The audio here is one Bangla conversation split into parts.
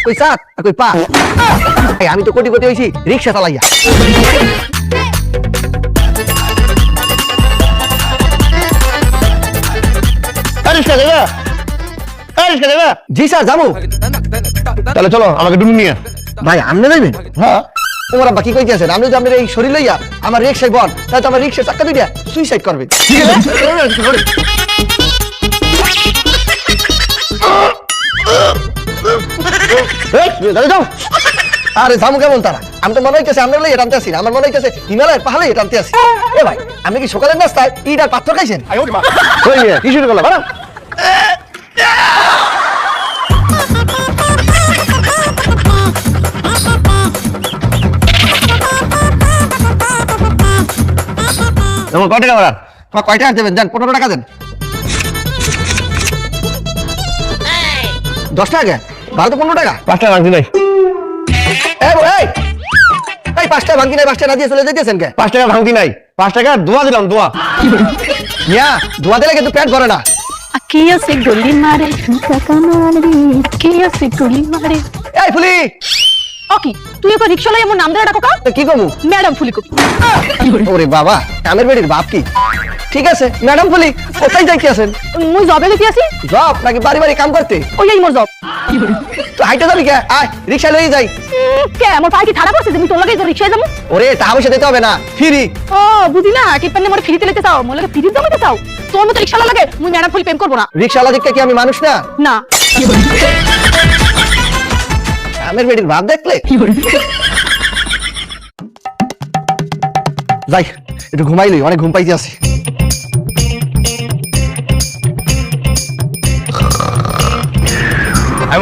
কই সাত কই পা আমি তো কোটিপতি হইছি রিকশা চালাইয়া। জি স্যার যাবো। তাহলে চলো আমাকে ডুবি নিয়ে। ভাই আপনি যাইবেন? হ্যাঁ। তোমার আব্বা কি কইতেছেন? আপনি যদি আপনার এই শরীর লইয়া আমার রিকশায় বল, তাহলে তো আমার রিকশা চাক্কা দুইটা সুইসাইড করবে। ঠিক আছে যাও। আরে যাবো কেমন তারা? আমি তো মনে হইতেছে আমরা লইয়া টানতে আসি না, আমার মনে হইতেছে হিমালয়ের পাহাড়ে টানতে আসি। এ ভাই আপনি কি সকালের নাস্তায় ইট আর পাথর খাইছেন? কি শুরু করলাম? যেমন কয় টাকা ভাড়া? তোমার কয় টাকা দেবেন? দেন 15 টাকা দেন। 10 টাকা ভাড়া তো 15 টাকা। 5 টাকা ভাঙতি নাই। এই 5 টাকা ভাঙতি নাই, 5 টাকা না দিয়ে চলে যাইতেছেন কে? 5 টাকা ভাঙতি নাই, 5 টাকা দোয়া দিলাম, দোয়া। মিয়া ধোয়া দিলে কিন্তু পেট ভরে না। আকিয়া সে গলি মারে টাকা মারে আকিয়া সে গলি মারে। এই ফুলি ওকে তুই এবার রিকশা লই এমন নাম ধরে ডাকো কা? তো কি কমু? ম্যাডাম ফুলি কবি। ওরে বাবা কামের বেড়ির বাপ কি? ঠিক আছে ম্যাডাম ফুলি কোথায় যাইতে আছেন? মুই জবে গেছি আছি। জব নাকি বাড়ি বাড়ি কাম করতে? ওই মোর জব। তো হাইটা যাবি কে? আয় রিকশা লই যাই। কে আমার পায়ে কি খারাপ আছে তুমি তোর লাগে তো রিকশায় যাবো? ওরে টাকা পয়সা দিতে হবে না, ফ্রি। ও বুঝি না কি পান্নে মোর ফ্রিতে লইতে চাও? মোর লাগে ফ্রিতে জমাইতে চাও? তোর মতো রিকশা লাগে মুই ম্যাডাম ফুলি প্রেম করব না। রিকশাওয়ালা দেখতে কি আমি মানুষ না? না। কামের বেড়ির বাপ দেখলে যাই একটু ঘুমাই লই, অনেক ঘুম পাইতে আছে।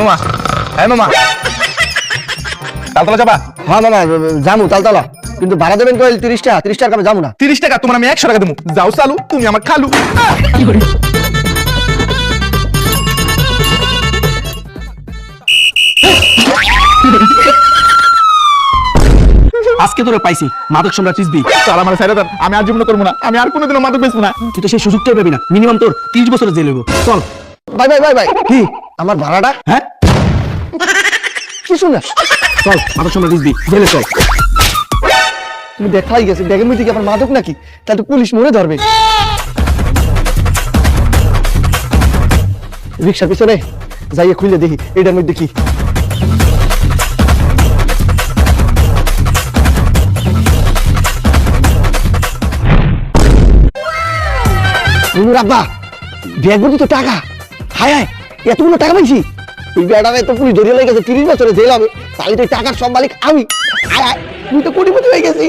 মামা, মামা তালতলা যাবা? হ্যাঁ মামা যামু তালতলা, কিন্তু ভাড়া দেবেন কইল 30 টাকা। 30 টাকা আমি যামু না। 30 টাকা তোমার আমি 100 টাকা দেবো। যাও চালু, তুমি আমার খালু। আজকে তোরে পাইছি মাদক সম্রাট রিজবি। চাল আমার সাইরা দেন, আমি আর জীবন করবো না, আমি আর কোনোদিনও মাদক বেচবো না। তুই তো সেই সুযোগটাই পাবি না, মিনিমাম তোর 30 বছরের জেল হইব। চল ভাই ভাই ভাই ভাই কি আমার ভাড়াটা? হ্যাঁ কি শুনে? চল মাদক সম্রাট রিজবি জেলে চল। তুমি দেখাই গেছে ব্যাগের মধ্যে কি আমার মাদক নাকি? তাহলে তো পুলিশ মরে ধরবে। রিক্সার পিছনে যাইয়ে খুলে দেখি এটার মধ্যে কি। আব্বা ব্যাগ ভর্তি তো টাকা। হায় হায় এতগুলো টাকা পাইছি। এই ব্যাগটা তো পুলিশ ধরিয়ে লেগে গেছে, 30 বছরে জেল হবে। তাহলে তো টাকার সব মালিক আমি। হায় হায় তুই তো কোটিপতি হয়ে গেছি।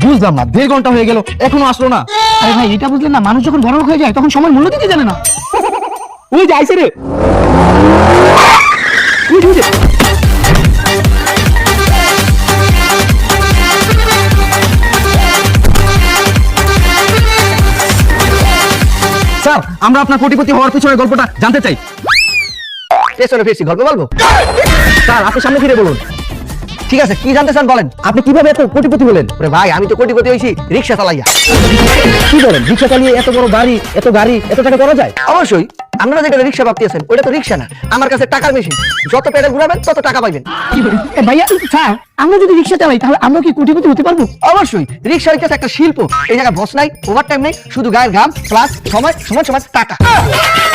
বুঝলাম না, 1.5 ঘন্টা হয়ে গেল এখনো আসলো না। আরে ভাই এটা বুঝলেন না, মানুষ যখন বড় লোক হয়ে যায় তখন সময় মূল্য দিতে জানে না। ওই যে আইছে রে। স্যার আমরা আপনার কোটিপতি হওয়ার পিছনের গল্পটা জানতে চাই। পেছনে ফেসি গল্প বলবো? স্যার আপনি সামনে ফিরে বলুন। ঠিক আছে কি জানতে চান বলেন। আপনি কিভাবে এত কোটিপতি হলেন? ওরে ভাই আমি তো কোটিপতি হয়েছি রিক্সা চালাইয়া। কি বলেন, রিক্সা চালিয়ে এত বড় গাড়ি এত টাকা করা যায়? অবশ্যই আপনারা যেটা রিক্সা ভাবতেছেন ওটা তো রিক্সা না, আমার কাছে টাকার মেশিন। যত পেডাল ঘুরাবেন তত টাকা পাইবেন। ভাইয়া স্যার আমরা যদি রিক্সা চালাই তাহলে আমরা কি কোটিপতি হতে পারবো? অবশ্যই রিক্সা হচ্ছে একটা শিল্প। এই জায়গায় বস নাই, ওভারটাইম নেই, শুধু গায়ের ঘাম প্লাস সময় সময় সময় টাকা।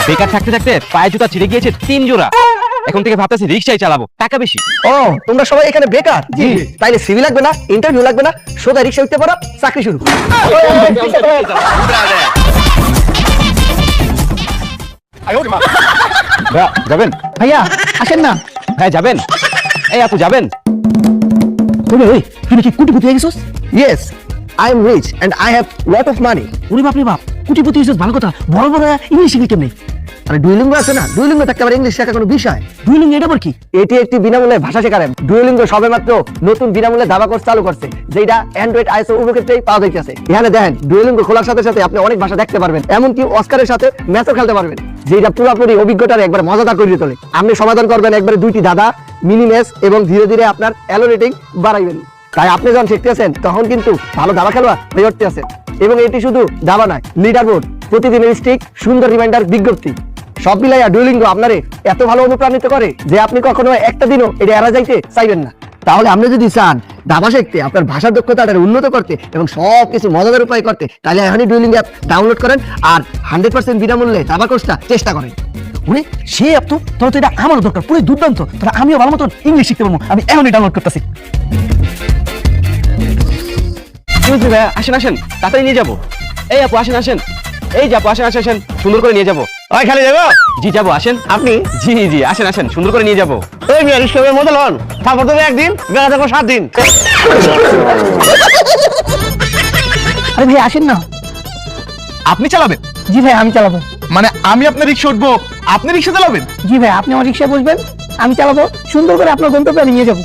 বেকার থাকতে থাকতে পায়ে জুতা ছিঁড়ে গিয়েছে 3 জোড়া। এখন থেকে ভাবতেছি রিক্সাই চালাবো, টাকা বেশি। ও তোমরা সবাই এখানে বেকার? তাইলে সিভি লাগবে না, ইন্টারভিউ লাগবে না, সোজা রিক্সা উঠতে পারো, চাকরি শুরু। যাবেন ভাইয়া আসেন না। হ্যাঁ যাবেন। এই আপু যাবেন? ওই তুমি কি কোটিপতি হয়ে গেছস? Yes, I am rich and I have lot of money. ওরে বাপ রে বাপ, কোটিপতি হয়েছস ভালো কথা, বড় বড় ইংলিশ শিখলি কেমনে? আরে ডুয়েলিঙ্গো আছে না, ডুয়েলিঙ্গো থাকতে আবার ইংলিশ শেখা কোনো বিষয়? দুই এটা আবার কি? এটি একটি বিনামূল্যে ভাষা শেখার অ্যাপ। ডুয়েলিঙ্গো সবেমাত্র নতুন বিনামূল্যে দাবা কোর্স চালু করছে, যেটা অ্যান্ড্রয়েড আইওএস উভয় ক্ষেত্রেই পাওয়া যাইতেছে। এখানে দেখেন ডুয়েলিঙ্গো খোলার সাথে সাথে আপনি অনেক ভাষা দেখতে পারবেন, এমনকি অস্কারের সাথে ম্যাচও খেলতে পারবেন, যেটা পুরোপুরি অভিজ্ঞতার একবার মজাদার করে তোলে। আপনি সমাধান করবেন একবারে 2টি দাদা, মিনি ম্যাচ এবং ধীরে ধীরে আপনার অ্যালো রেটিং বাড়াইবেন। তাই আপনি যখন শিখতেছেন তখন কিন্তু ভালো দাবা খেলোয়াড় হয়ে উঠতে আছেন। এবং এটি শুধু দাবা নয়, লিডার বোর্ড, প্রতিদিনের স্টিক, সুন্দর রিমাইন্ডার, বিজ্ঞপ্তি সব মিলাইয়া ডুয়েলিঙ্গো আপনারে এত ভালো অনুপ্রাণিত করে যে আপনি কখনো একটা দিনও এটা এড়া যাইতে চাইবেন না। তাহলে আপনি যদি চান দাবা শিখতে, আপনার ভাষার দক্ষতাটা উন্নত করতে এবং সবকিছু মজাদার উপায় করতে, তাহলে এখনই ডুয়েলিঙ্গো অ্যাপ ডাউনলোড করেন আর 100% বিনামূল্যে দাবা কোর্সটা চেষ্টা করেন। ওরে সে অ্যাপ তো, তোর তো এটা আমারও দরকার, পুরো দুর্দান্ত। তাহলে আমিও ভালো মতন ইংলিশ শিখতে পারবো। আমি এখনই ডাউনলোড করতেছি। ভাইয়া আসেন আসেন, তাড়াতাড়ি নিয়ে যাবো। এই আপু আসেন আসেন, এই যে আপু আসেন আসেন আসেন, সুন্দর করে নিয়ে যাবো। ওই খালি যাবো জি যাবো, আসেন। আপনি জি জি আসেন আসেন, সুন্দর করে নিয়ে যাবো। ওই বিয়ার ইসলামের মধ্যে লন, তারপর তো একদিন বেড়া থাকবো 7 দিন। আরে ভাই আসেন না। আপনি চালাবেন? জি ভাই আমি চালাবো। মানে আমি আপনার রিক্সা উঠবো, আপনি রিক্সা চালাবেন? জি ভাই আপনি আমার রিক্সায় বসবেন, আমি চালাবো, সুন্দর করে আপনার গন্তব্যে নিয়ে যাবো।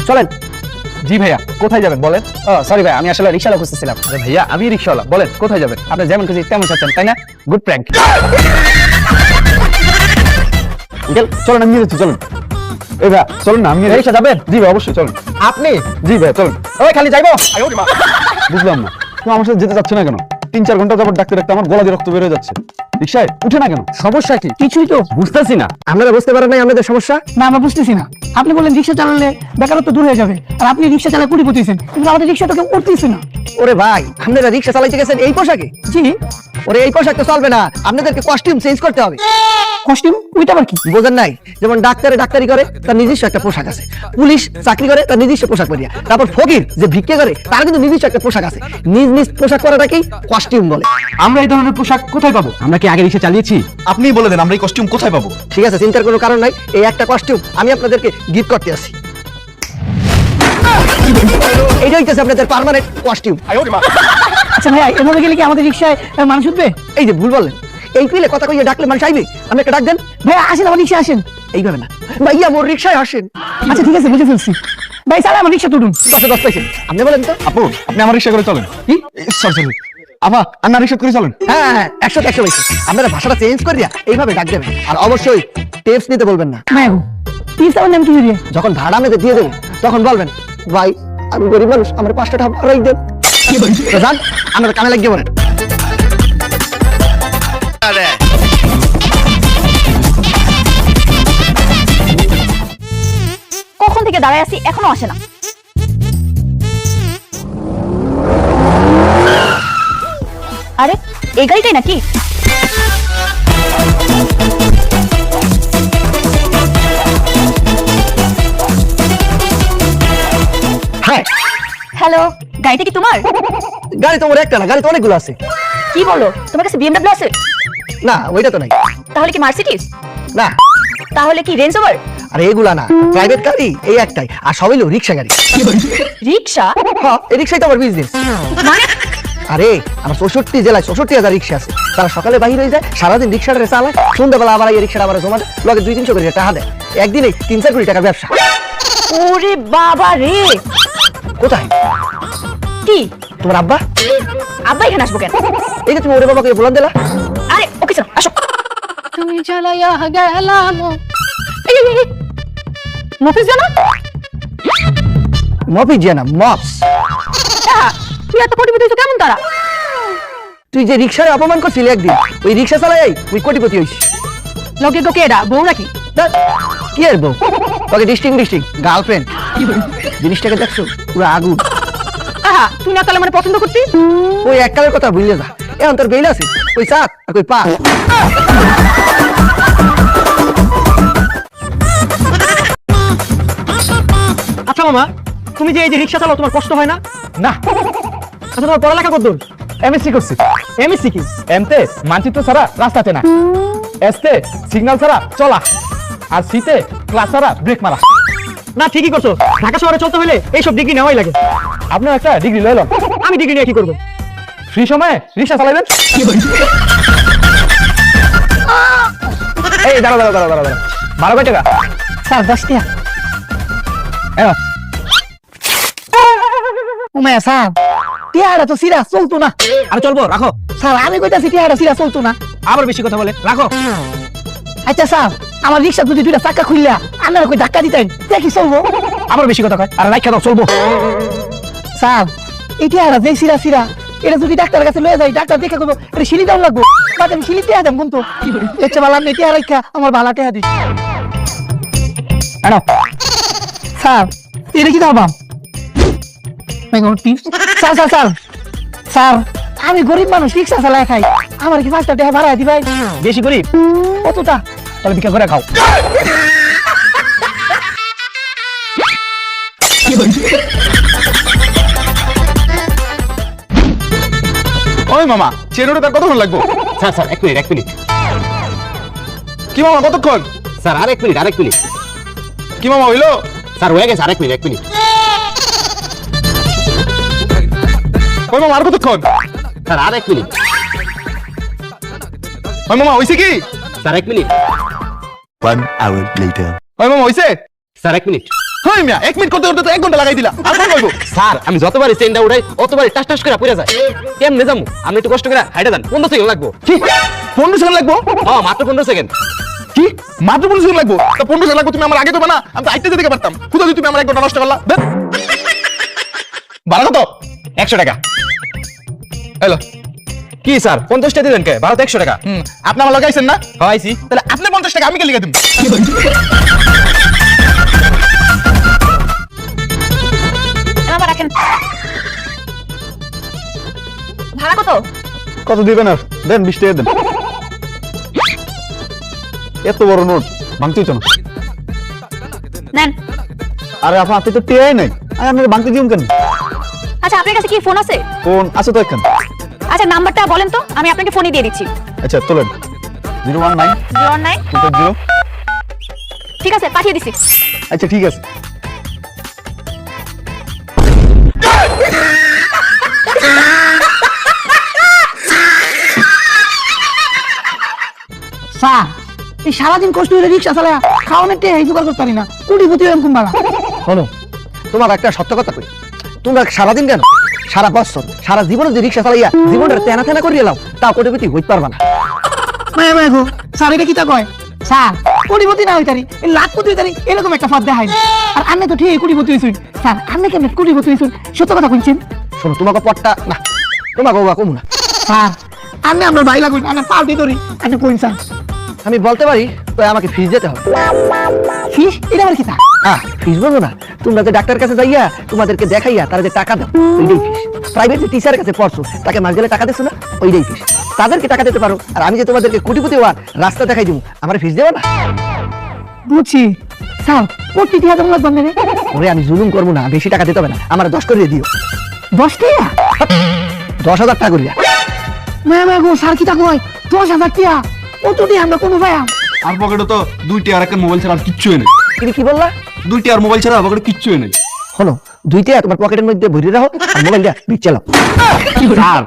চলেন। জি ভাইয়া, কোথায় যাবেন বলেন? সরি ভাই, আমি আসলে রিক্সাওয়ালা খুঁজতেছিলাম। আরে ভাইয়া আমি রিক্সাওয়ালা, বলেন কোথায় যাবেন? আপনি যেমন খুশি তেমন চাচ্ছেন, তাই না? Good prank. চলেন, আমি নিয়ে যাচ্ছি, চলুন। এই ভাইয়া চলুন না, আমি রিক্সা যাবেন? জি ভাই অবশ্যই চলুন। আপনি? জি ভাইয়া চলুন। ওই খালি যাইবো? বুঝলাম না, তুমি আমার সাথে যেতে চাচ্ছ না কেন? 3-4 ঘন্টা যাবত ডাকতে ডাকতে আমার গলা দিয়ে রক্ত বের হয়ে যাচ্ছে। রিক্সায় উঠে না কেন? সমস্যা কি? কিছুই তো বুঝতেছি না। আপনারা বুঝতে পারেন নাই আপনাদের সমস্যা? না, আমরা বুঝতেছি না। আপনি বললেন রিক্সা চালালে বেকারত্ব দূর হয়ে যাবে, আর আপনি রিক্সা চালায় কোটিপতি হয়েছেন, কিন্তু আমাদের রিক্সা তো কেউ উঠতেছে না। ওরে ভাই, আপনারা রিক্সা চালাইতে গেছেন এই পোশাকে? জি। ওরে এই পোশাক তো চলবে না, আপনাদেরকে কস্টিউম চেঞ্জ করতে হবে। কস্টিউম? ওইটা আবার কি? বোঝেন নাই? যেমন ডাক্তারে ডাক্তারি করে তার নিজস্ব একটা পোশাক আছে, পুলিশ চাকরি করে তার নিজস্ব পোশাক পরিয়া, তারপর ফকির যে ভিক্ষে করে তার কিন্তু নিজস্ব একটা পোশাক আছে। নিজ নিজ পোশাক পরাটাকেই কস্টিউম বলে। আমরা এই ধরনের পোশাক কোথায় পাবো? আমরা কি আগে রিক্সা চালিয়েছি? আপনিই বলে দেন আমরা এই কস্টিউম কোথায় পাবো? ঠিক আছে, চিন্তার কোনো কারণ নাই। এই একটা কস্টিউম আমি আপনাদেরকে গিফট করতে আসি। এইটা হইতেছে আপনাদের পার্মানেন্ট কস্টিউম। আচ্ছা ভাইয়া, এভাবে গেলে কি আমাদের রিক্সায় মানুষ উঠবে? এই যে ভুল বললেন, এই পিলে কথা কইয়ে ডাকলে মানুষ আইবে? আপনি একটা ডাক দেন। ভাইয়া আসেন, আমার রিক্সায় আসেন। এইভাবে না ভাইয়া, মোর রিক্সায় আসেন। আচ্ছা ঠিক আছে, বুঝে ফেলছি। ভাই চালা আমার রিক্সা তুলুন। 10 পাইছেন আপনি, বলেন তো। আপু আপনি আমার রিক্সা করে চলেন। কি? সরি আপা, আন্না রিক্সা করে চলেন। হ্যাঁ হ্যাঁ, 100 পাইছেন। আপনারা ভাষাটা চেঞ্জ করিয়া এইভাবে ডাক দেবেন, আর অবশ্যই টিপস নিতে বলবেন না। ভাই টিপস আমার নাম কি হইরে? যখন ভাড়া আমাদের দিয়ে দেবেন তখন বলবেন, ভাই আমি গরিব মানুষ, আমার 5 টাকা ভাড়াই দেন। তো যান, আপনারা কামে লাগিয়ে পড়েন। কখন থেকে দাঁড়ায় আছি, এখনো আসে না। আরে এই গাড়িটাই নাকি? হ্যাঁ, হ্যালো, গাড়িটা কি তোমার? গাড়ি তো আমার একটা না, গাড়ি তো অনেকগুলো আছে। কি বলো, তোমার কাছে বিএমডব্লিউ আছে? না, ওইটা তো নাই। তাহলে কি মার্সিডিজ? না, তাহলে কি রেঞ্জ রোভার? আরে এগুলা না, প্রাইভেট গাড়ি এই একটাই, আর সবাই হলো রিক্সা গাড়ি। রিক্সা? হ্যাঁ, এই রিক্সাই তো আমার বিজনেস। মানে? আরে আমার 64 জেলায় 64,000 রিক্সা আছে। তারা সকালে বাহির হয়ে যায়, সারাদিন রিক্সাটা চালায়, সন্ধ্যাবেলা আবার এই রিক্সাটা আবার জমা দেয়, লগে 2-300 করে টাকা দেয়। একদিনে 3-4 কোটি টাকার ব্যবসা। ওরে বাবা রে! কোথায় কি তোমার আব্বা? আব্বা এখানে আসবো কেন? এই যে তুমি ওরে বাবাকে বলান দিলা। আরে ওকে চলো, আসো। তুমি জ্বালাইয়া গেলাম। মফিজ জানা? মফিজ জানা? মপস? তুই এত কোটিপতি হইছো কেমন তারা? তুই যে রিক্সায় অপমান করছিলি একদিন, ওই রিক্সা চালাই তুই কোটিপতি হইছিস। লগে গোকে এরা বউ নাকি? ধ্যাৎ, কি আর বউ, তোকে ডিস্টিং গার্লফ্রেন্ড। জিনিসটাকে দেখছো, পুরো আগুন। আহা, তুই না কালে মানে পছন্দ করতি? ওই এককালের কথা ভুলে যা, এখন তোর বেইল আছে, ওই চাঁদ আর কই পা। আচ্ছা মামা, তুমি যে এই যে রিক্সা চালাও, তোমার কষ্ট হয় না? না। আচ্ছা তোমার পড়ালেখা কত দূর? এমএসসি করছি। এমএসসি কি? এমতে মানচিত্র ছাড়া রাস্তা চেনা, এসতে সিগন্যাল ছাড়া চলা, আর সিতে ক্লাস ছাড়া ব্রেক মারা। না ঠিকই করছো, ঢাকা শহরে চলতে হলে এইসব ডিগ্রি নেওয়াই লাগে। আপনার একটা ডিগ্রি লইল, আমি ডিগ্রি নিয়ে কি করবো? ফ্রি সময়ে রিক্সা চালাবেন। এই দাঁড়া দাঁড়া দাঁড়া দাঁড়া, 12 টাকা। স্যার 10 টাকা। হ্যাঁ উমায়া স্যার, টিয়াটা তো সিরা চলতো না। আর চলবো, রাখো। স্যার আমি কইতাছি টিয়াটা সিরা চলতো না। আবার বেশি কথা বলে, রাখো। আচ্ছা স্যার, আমার রিক্সা যদি দুইটা চাকা খুললা আপনারা কই ধাক্কা দিতেন দেখি চলবো। আবার বেশি কথা কয়, আর রাইখা দাও চলবো। স্যার এটা আর যে সিরা সিরা এটা যদি ডাক্তারের কাছে লয়ে যাই ডাক্তার দেখে করবো এটা সিলি দাম লাগবো, বাদ আমি সিলি দিয়ে দাম কিন্তু এসে বললাম নেই টিয়া রাখা আমার বালা টিয়া দিস। স্যার এটা কি দাম? স্যার স্যার স্যার স্যার আমি গরিব মানুষ রিক্সা চালায় খাই, আমার কি 5টা টাকা ভাড়া দিবাই? বেশি করি কতটা? তাহলে ভিক্ষা করে খাও। ওই মামা চেনোটা তার কতক্ষণ লাগবো? Sir sir 1 minute 1 minute. কি মামা কতক্ষণ? স্যার আর 1 মিনিট 1 মিনিট। কি মামা হইলো? স্যার হয়ে গেছে, আর 1 মিনিট 1 মিনিট। ওই মামা আর কতক্ষণ? স্যার আর 1 মিনিট। ওই মামা হইছে কি? Sir 1 minute. 1 hour later. ওই মামা হইছে? Sir 1 minute. হই মিয়া 1 মিনিট করতে করতে তো 1 ঘন্টা লাগাই দিলা, আর কোন কইবো? স্যার আমি যতবারই চেনটা উঠাই অতবারই টাস টাস করে পড়ে যায়। কেমনে যামু? আপনি একটু কষ্ট করে হাইটা দেন, 15 সেকেন্ড লাগবো। কি 15 সেকেন্ড লাগবো? মাত্র 15 সেকেন্ড। কি মাত্র 15 সেকেন্ড লাগবো? তা 15 সেকেন্ড লাগবো তুমি আমার আগে তো না, আমি তো আইতে যেতে পারতাম। কোথা দিয়ে তুমি আমার 1 ঘন্টা নষ্ট করলা? দেখ ভাড়া কত? 100 টাকা। হ্যালো কি স্যার 50 টাকা দিলেন কে? ভাড়া তো 100 টাকা। আপনি আমার লাগাইছেন না? হইছি। তাহলে আপনি 50 টাকা আমি কে লিখে দিম? আবার রাখেন। ভাড়া কত? কত দিবেন আর? দেন 20 টাকা দেন। এত বড় নোট ভাঙতে হইতো না। নেন। আরে আপনি তো টিয়াই নাই, আমি আপনার ভাঙতে দিউম কেন? আচ্ছা আপনার কাছে কি ফোন আছে? ফোন আছে তো এখানে। আচ্ছা নাম্বারটা বলেন তো, আমি আপনাকে ফোনই দিয়ে দিচ্ছি। আচ্ছা তোলেন 019 09। 250। ঠিক আছে পাঠিয়ে দিচ্ছি। আচ্ছা ঠিক আছে। স্যার এই সারাদিন কষ্ট করে রিক্সা চালায় খাওয়ানোর টেহাই জোগাড় করতে পারি না, কোটিপতি এরকম বাড়া। শোনো, তোমার একটা সত্য কথা কই, তোমরা সারাদিন কেন সারা বছর সারা জীবনে যে রিক্সা চালাইয়া জীবনটা তেনা তেনা করিয়ে লাও, তাও কোটিপতি হইতে পারবা না। মায়া মায়া গো স্যার এটা কি তা কয়? স্যার কোটিপতি না হইতারি লাখপতি হইতারি এরকম একটা ফাঁদ দেখায় না। আর আন্নে তো ঠিক কোটিপতি হইছুন স্যার, আন্নে কেমন কোটিপতি হইছুন সত্য কথা কইছেন? শোনো, তোমাকে পটটা না, তোমাকে বাবা কমু না। স্যার আন্নে আপনার ভাই লাগুন, আন্নে পাল্টি ধরি আন্নে কইন স্যার। আমি বলতে পারি তো আমাকে ফিস দিতে হবে। ফিস এটা আবার কি তা? ফিস বলবো না, তোমরা যে ডাক্তার কাছে যাইয়া তোমাদেরকে দেখাইয়া তারা যে টাকা দাও ওইটাই ফিস। প্রাইভেট যে টিচারের কাছে পড়ছো তাকে মাস গেলে টাকা দিচ্ছ না, ওইটাই ফিস। তাদেরকে টাকা দিতে পারো, আর আমি যে তোমাদেরকে কোটিপতি হওয়ার রাস্তা দেখাই দিব, আমার ফিস দেবো না? বুঝছি স্যার, কোটি টিহা জমা লাগবে না? ওরে আমি জুলুম করবো না, বেশি টাকা দিতে হবে না, আমার 10 করে দিও। 10 টাকা? 10,000 টাকা করিয়া। মায়া মায়া গো স্যার কি তা কয়? 10,000 টাকা অত দিয়ে আমরা কোনো ভাই আর পকেটে তো 2টি আর একটা মোবাইল ছাড়া আর কিচ্ছুই নেই। তুমি কি বললা? 2টি আর মোবাইল ছাড়া পকেটে কিচ্ছুই নেই। শোনো, 2টা তোমার পকেটের মধ্যে ভরে রাখো আর মোবাইলটা বিচ্ছে লাও। স্যার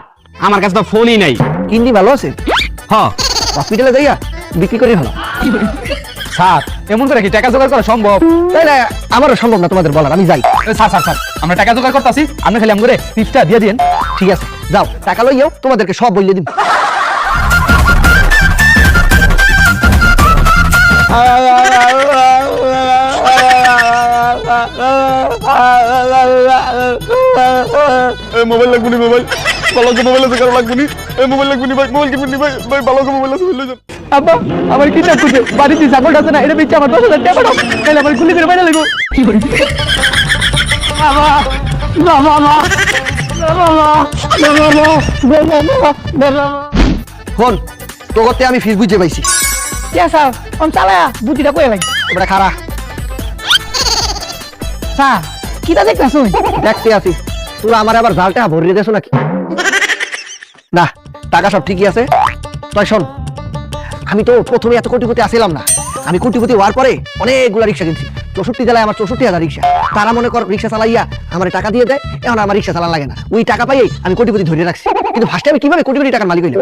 আমার কাছে তো ফোনই নাই। কিন্দি ভালো আছে? হ্যাঁ হসপিটালে যাইয়া বিক্রি করে হলো। স্যার এমন করে কি টাকা জোগাড় করা সম্ভব? তাই না, আমারও সম্ভব না তোমাদের বলার, আমি যাই। স্যার স্যার স্যার আমরা টাকা জোগাড় করতেছি, আপনি খালি আমগরে টিপসটা দিয়ে দিন। ঠিক আছে যাও, টাকা লইয়াও, তোমাদেরকে সব বইলে দিব। মোবাইল লাগবে নি, মোবাইল ভালো মোবাইল আছে, কারো লাগবে নি। মোবাইল লাগবে নি ভাই, মোবাইল কিনবেন নি ভাই, ভাই ভালো মোবাইল আছে বললে যান। আব্বা আমার কি চাপ করছে, বাড়িতে ছাগল আছে না, এটা বেচে আমার 10,000 টাকা পাঠাও, তাহলে আমার গুলি করে বাইরে লাগবো। কি করি বাবা বাবা বাবা। ফোন তো করতে আমি ফিস বুঝে পাইছি। কে স্যার কোন চালায়া বুদ্ধিটা কই ভাই? তোমরা খারা স্যার কিটা দেখতাছ? দেখতে আছি, তোরা আমার আবার জালটা ভরিয়ে দেছো নাকি? না, টাকা সব ঠিকই আছে। তাই শোন, আমি তো প্রথমে এত কোটিপতি আসিলাম না, আমি কোটিপতি হওয়ার পরে অনেকগুলা রিক্সা কিনছি। 64 জেলায় আমার 64,000 রিক্সা। তারা মনে কর রিক্সা চালাইয়া আমার টাকা দিয়ে দেয়, এখন আমার রিক্সা চালান লাগে না। ওই টাকা পাইয়ে আমি কোটিপতি ধরে রাখছি। কিন্তু ফার্স্টে আমি কিভাবে কোটিপতি টাকার মালিক হইলাম?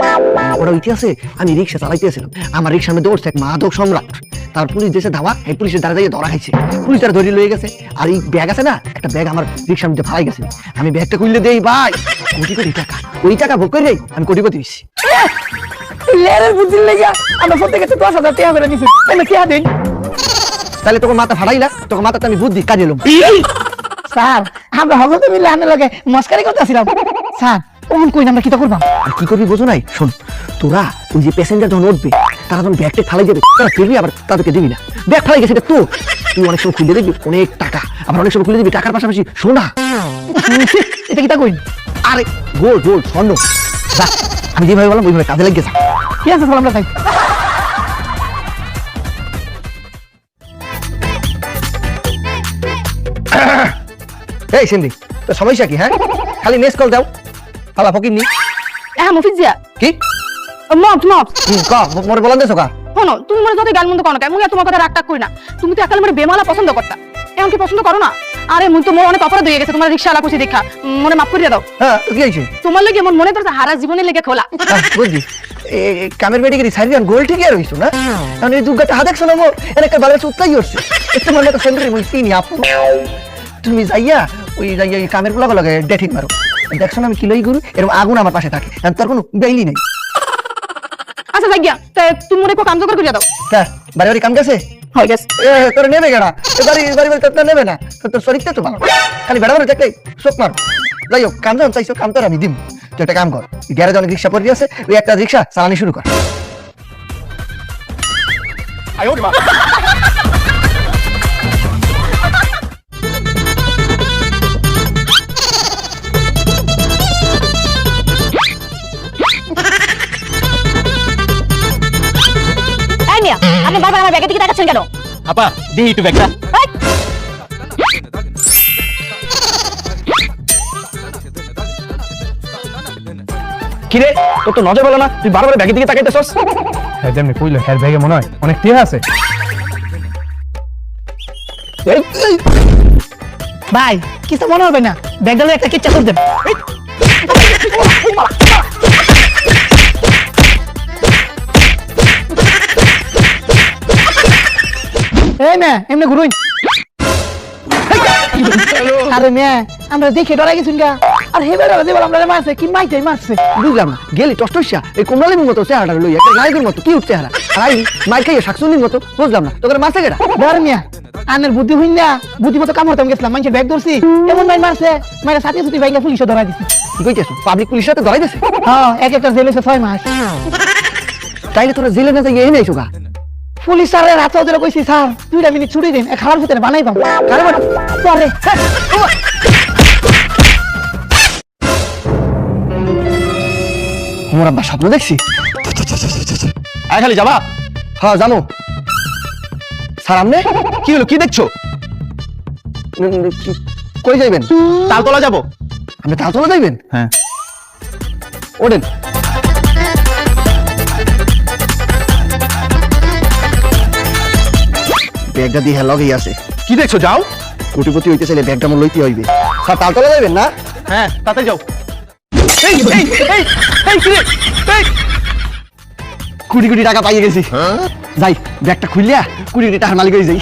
ওটা ইতিহাসে আমি রিক্সা চালাইতেছিলাম, আমার রিক্সার মধ্যে উঠছে এক মাদক সম্রাট। তার পুলিশ দেশে ধাওয়া, এই পুলিশের দ্বারা যাইয়ে ধরা খাইছে, পুলিশ তারা ধরে লয়ে গেছে। আর এই ব্যাগ আছে না, একটা ব্যাগ আমার রিক্সার মধ্যে ফালাই গেছে। আমি ব্যাগটা খুললে দেই ভাই কোটি কোটি টাকা, ওই টাকা ভোগ করে আমি কোটিপতি হইছি। লেরের বুদ্ধির লেগে আমরা প্রত্যেকে 10,000 টাকা করে নিছি এনে কি দিন তাহলে তোকে মাথা ফাটাইলা, তোকে মাথাতে আমি বুদ্ধি কাজে এলাম। স্যার আমরা হগতে মিলে আনে লাগে মস্কারি করতেছিলাম স্যার ওন কই আমরা কি তা করবাম আর কি করবি বোঝো নাই? শোন, তোরা ওই যে প্যাসেঞ্জার যখন উঠবে তারা যখন ব্যাগটা ফালাই যাবে, তারা ফিরবি আবার তাদেরকে দিবি না। ব্যাগ ফালাই গেছে এটা তো তুই অনেক সময় খুলে দেখবি অনেক টাকা, আবার অনেক সময় খুলে দিবি টাকার পাশাপাশি সোনা। এটা কি তা কই আরে গোল্ড গোল্ড স্বর্ণ। যা, আমি যেভাবে বললাম ওইভাবে কাজে লেগে যা। কি আছে স্যার আমরা তাই এই সিন্ধি, তোর সমস্যা কি? হ্যাঁ, খালি নেস কল দাও, হালা ফকির নি। হ্যাঁ মফিজ জিয়া কি মফ মফ ক মোরে বলান দেছো কা? শোনো, তুমি মনে যত গাল মন্দ করো না কেন, মুই আর তোমার কথা রাগ টাগ করি না। তুমি তো একাল মানে বেমালা পছন্দ করতা, এখন কি পছন্দ করো না? আরে মুই তো মোর অনেক অপরাধ হয়ে গেছে, তোমার রিক্সা আলা করছি দেখা, মনে মাফ করিয়া দাও। হ্যাঁ, তো কি হয়েছে? তোমার লাগে মন মনে করছে হারা জীবনের লেগে খোলা। বুঝছি, কামের মেডিকেরি সাইরিয়ান গোল ঠিকই আর হইছো না? কারণ এই দুর্গাটা হাত দেখছো না মোর, এনেকা বালার উত্তাই হচ্ছে। একটু মনে তো সেন্টারে মুই চিনি আপু। তুমি যাইয়া ওই যাইয়া এই কামের গুলা লাগে ডেটিং মারো, দেখছো না আমি কিলোই গুরু, এরকম আগুন আমার পাশে থাকে, আর তোর কোনো বেইলি নেই। আচ্ছা যাই গিয়া, তুমি মনে কাম জোগাড় করিয়া দাও। হ্যাঁ, বাড়ি বাড়ি কাম গেছে? হয়ে গেছে। তোর নেবে কেনা? বাড়ি বাড়ি বাড়ি তোর নেবে না, তোর শরীরটা তো ভালো, খালি বেড়া বেড়া দেখলেই চোখ মারো। যাই হোক, কাম যখন চাইছো কাম তোর আমি দিম। তুই একটা কাম কর, গ্যারেজ অনেক রিক্সা পড়ে আছে, ওই একটা রিক্সা চালানি শুরু কর। এই মিয়া, আপনি বারবার আমার ব্যাগের দিকে তাকাচ্ছেন কেন? আপা দিই একটু ব্যাগটা। এই, কিরে, তোর তো নজর বলো না, তুই বারবার ব্যাগের দিকে তাকাইতেছস। হ্যাঁ যেমনি কইলো, হ্যাঁ ব্যাগে মনে হয় অনেক টিয়া আছে। ভাই কিছু মনে হবে না, ব্যাগডালে একটা কিচ্ছা করে দেন। এই মেয়ে এমনি ঘুরুই। আরে মেয়ে আমরা দেখে ডরা গেছি গা, আর হেবার দেবার আমরা মারছে কি মাইটাই মারছে। বুঝলাম না, গেলি টস্টসিয়া এই কমলালির মতো চেহারাটা লই, একটা নায়কের মতো কিউট চেহারা, আর আই মাইর খাইয়ে শাকসুনির মতো। বুঝলাম না তোকে মারছে কেডা? ধর মিয়া আনের বুদ্ধি হইন না, বুদ্ধি মতো কাম করতাম গেছিলাম, মানুষের ব্যাগ ধরছি, এমন মাই মারছে, মায়ের সাথে সাথে বাইকে পুলিশে ধরা দিছি। কি কইতেছো? পাবলিক পুলিশের সাথে ধরাই দিছে? হ্যাঁ, এক একটা জেল হয়েছে 6 মাস। তাইলে তোরা জেলে না যাই এনে আইছো গা? পুলিশ স্যারের হাতে ওদের কইছি স্যার 2 মিনিট ছুটি দিন, খাবার ভিতরে বানাই পাম কারে বাড়ি? পরে। আমার আব্বা স্বপ্ন দেখছি। আয় খালি যাবা। হ্যাঁ জানো স্যার, আমনে কি হলো, কি দেখছো? কই যাইবেন? তালতলা যাবো। আপনি তালতলা যাইবেন? হ্যাঁ ওঠেন। ব্যাগটা দিয়ে লগেই আছে। কি দেখছো, যাও। কোটিপতি হইতে চাইলে ব্যাগটা আমার লইতে হইবে। স্যার তালতলা যাইবেন না? হ্যাঁ তাতে যাও। এই এই এই এই কি রে? এই কোটি কোটি টাকা পাইয়ে গেছি। যাই ব্যাগটা খুললিয়া কোটি কোটি টাকার মালিক হয়ে যাই।